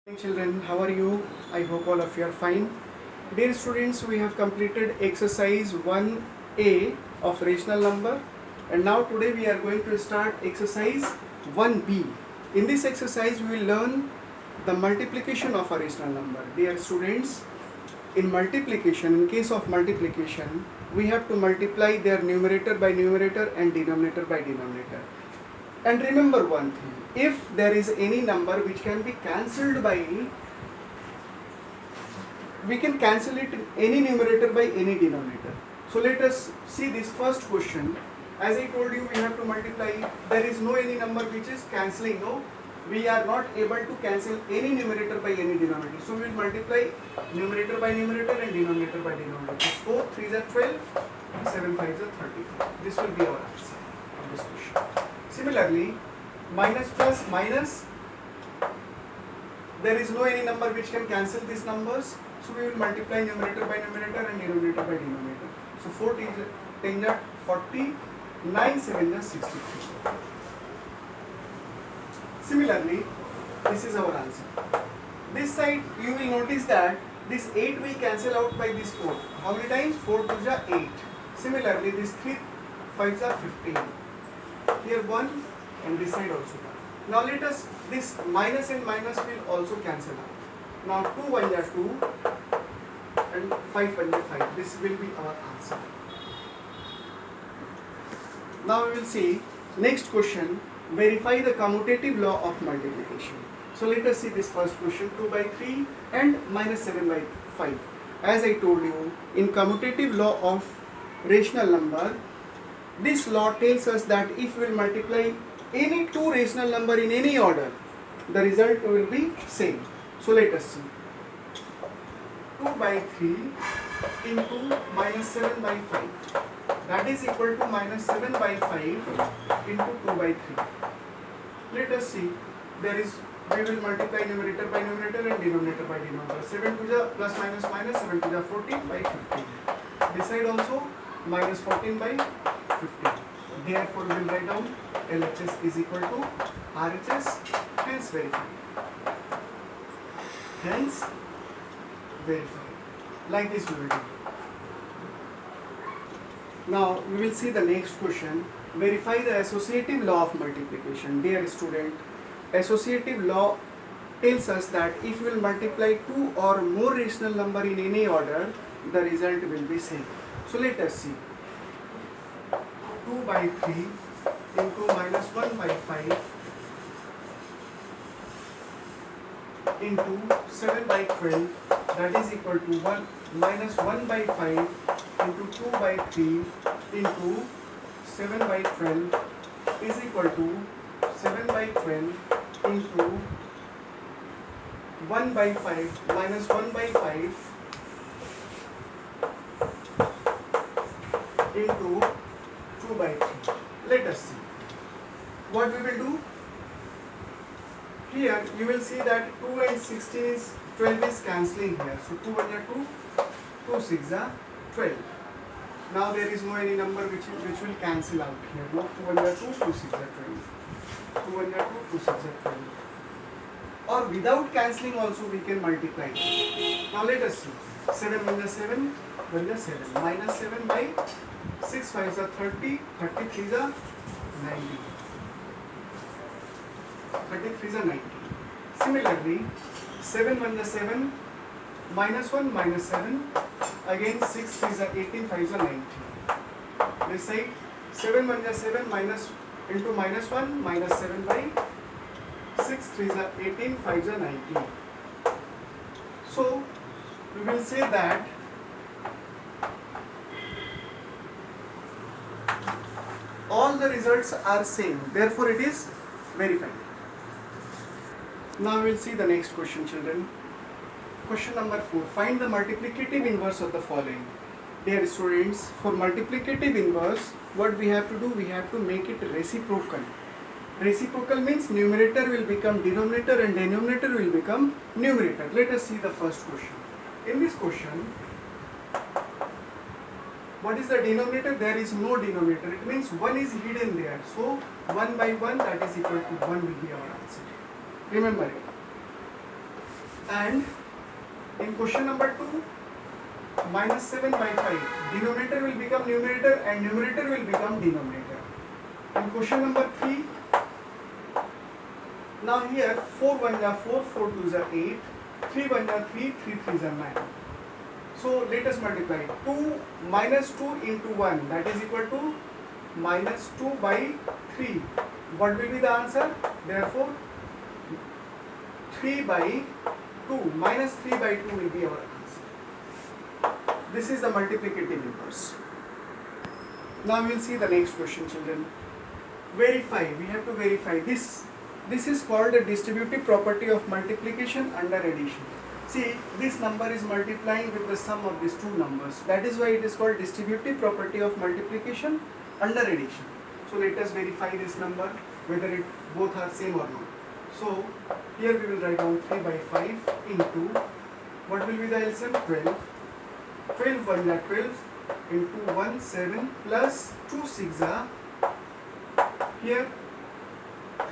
Morning children, how are you? I hope all of you are fine. Dear students, we have completed exercise 1A of rational number, and now today we are going to start exercise 1B. In this exercise we will learn the multiplication of a rational number. Dear students, in case of multiplication, we have to multiply their numerator by numerator and denominator by denominator. And remember one thing, if there is any number which can be cancelled by, we can cancel it any numerator by any denominator. So let us see this first question. As I told you, we have to multiply, there is no any number which is cancelling, no? We are not able to cancel any numerator by any denominator. So we will multiply numerator by numerator and denominator by denominator. 4 3s are 12, 7 5s are 35. This will be our answer of this question. Similarly, minus plus minus, there is no any number which can cancel these numbers, so we will multiply numerator by numerator and denominator by denominator. So 4 10 are 40, 9 7 are 63. Similarly, this is our answer. This side you will notice that this 8 will cancel out by this 4. How many times? 4 2s are 8. Similarly, this 3 5s are 15. Here 1 and this side also 1. Now let us, this minus and minus will also cancel out. Now 2 1 are 2 and 5 1 are 5. This will be our answer. Now we will see next question. Verify the commutative law of multiplication. So let us see this first question. 2 by 3 and minus 7 by 5. As I told you, in commutative law of rational number, this law tells us that if we will multiply any two rational number in any order, the result will be same. So let us see. 2 by 3 into minus 7 by 5. That is equal to minus 7 by 5 into 2 by 3. Let us see. There is, we will multiply numerator by numerator and denominator by denominator. 7 to the plus minus minus, 7 to the 14 by 15. This side also minus 14 by 15. Therefore, we will write down LHS is equal to RHS, hence verify. Hence verify. Like this we will do. Now we will see the next question. Verify the associative law of multiplication. Dear student, associative law tells us that if we will multiply two or more rational number in any order, the result will be same. So let us see. 2 by 3 into minus 1 by 5 into 7 by 12, that is equal to 1 minus 1 by 5 into 2 by 3 into 7 by 12 is equal to 7 by 12 into 1 by 5 minus 1 by 5 into 2 by 3. Let us see. What we will do? Here you will see that 2 and 16 is 12 is cancelling here. So 2 1 are 2, 2 6 are 12. Now there is no any number which will cancel out here. No, 2 1 are 2, 2 6 are 12. 2 1 are 2, 2 6 are 12. Or without cancelling also we can multiply. Now let us see. 7 1 are 7, 1 are 7. Minus 7 by 6 5s are 30, 33s are 90. 33s are 90. Similarly, 7 1 are 7, minus 1 minus 7, again 6 3s are 18, 5s are 90. This side, 7 1 are 7, minus into minus 1, minus 7 by 6 3s are 18, 5s are 90. So, we will say that all the results are same, therefore it is verified. Now we will see the next question, children. Question number 4. Find the multiplicative inverse of the following. Dear students, for multiplicative inverse, what we have to do? We have to make it reciprocal. Reciprocal means numerator will become denominator and denominator will become numerator. Let us see the first question. In this question, what is the denominator? There is no denominator. It means 1 is hidden there. So 1 by 1, that is equal to 1 will be our answer. Remember it. And in question number 2, minus 7 by 5, denominator will become numerator and numerator will become denominator. In question number 3, now here 4 1 are 4, 4 2 are 8, 3 1 are 3, 3 3 are 9. So let us multiply 2 minus 2 into 1, that is equal to minus 2 by 3. What will be the answer? Therefore 3 by 2 minus 3 by 2 will be our answer. This is the multiplicative inverse. Now we will see the next question, children. Verify. We have to verify this. This is called the distributive property of multiplication under addition. See, this number is multiplying with the sum of these two numbers. That is why it is called distributive property of multiplication under addition. So let us verify this number, whether it both are same or not. So here we will write down 3 by 5 into, what will be the LCM? 12. 12 1 are 12 into 1 7 plus 2 6 are, here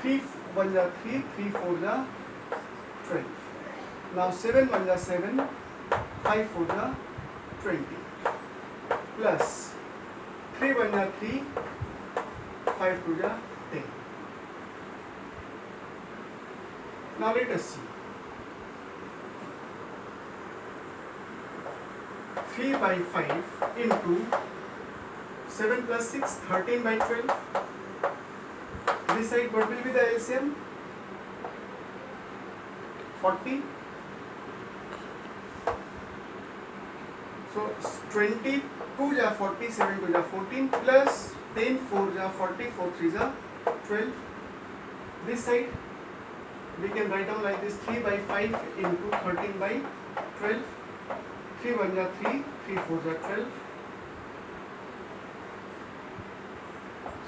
3 1 are 3, 3 4 are 12. Now 7 1 are 7, 5 4 are 20 plus 3 1 are 3, 5 2 are 10. Now let us see. 3 by 5 into 7 plus 6, 13 by 12. This side, what will be the LCM? 40. So 22 are 40, 7 2 are 14 plus 10 4 are 40, 4 3 are 12. This side we can write down like this: 3 by 5 into 13 by 12. 3 1 are 3, 3 4 are 12.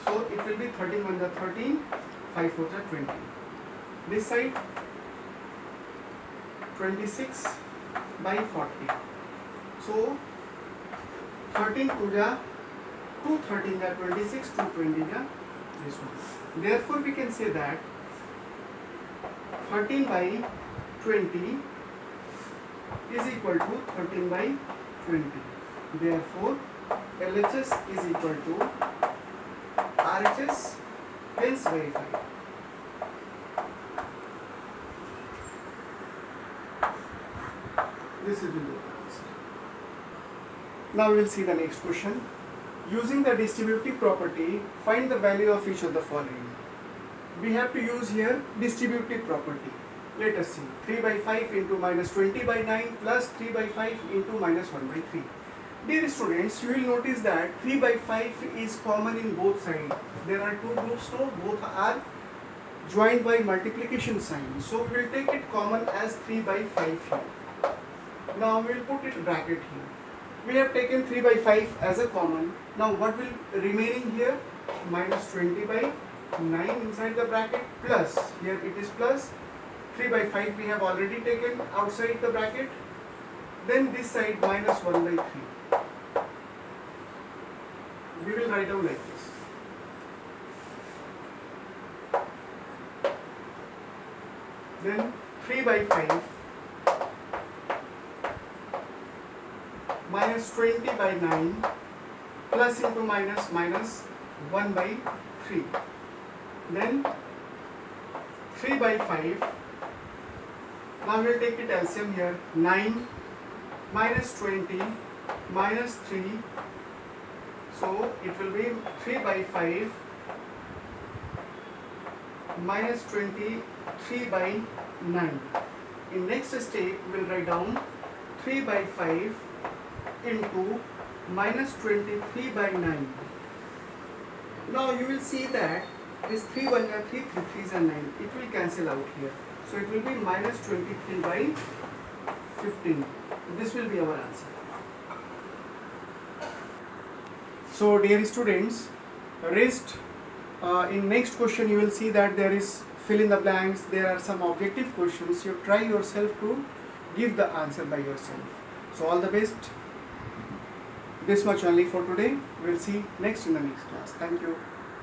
So it will be 13 1 are 13, 5 4 are 20. This side 26 by 40. So 13 2 are 2, 13 are 26, 2 20 are this one. Therefore we can say that 13 by 20 is equal to 13 by 20. Therefore LHS is equal to RHS, hence verified. This is the answer. Now we will see the next question. Using the distributive property, find the value of each of the following. We have to use here distributive property. Let us see. 3 by 5 into minus 20 by 9 plus 3 by 5 into minus 1 by 3. Dear students, you will notice that 3 by 5 is common in both sides. There are two groups, so both are joined by multiplication sign. So we will take it common as 3 by 5 here. Now we will put it bracket here. We have taken 3 by 5 as a common. Now what will remaining here? Minus 20 by 9 inside the bracket plus, here it is plus 3 by 5 we have already taken outside the bracket. Then this side minus 1 by 3. We will write down like this. Then 3 by 5 minus 20 by 9 plus into minus minus 1 by 3. Then 3 by 5. Now we will take it LCM here. 9 minus 20 minus 3. So it will be 3 by 5 minus 23 by 9. In next step we will write down 3 by 5 into minus 23 by 9. Now you will see that this 3 1 are 3, 3 3s are 9. It will cancel out here. So it will be minus 23 by 15. This will be our answer. So dear students, rest in next question you will see that there is fill in the blanks, there are some objective questions. You try yourself to give the answer by yourself. So all the best. This much only for today. We will see next in the next class. Thank you.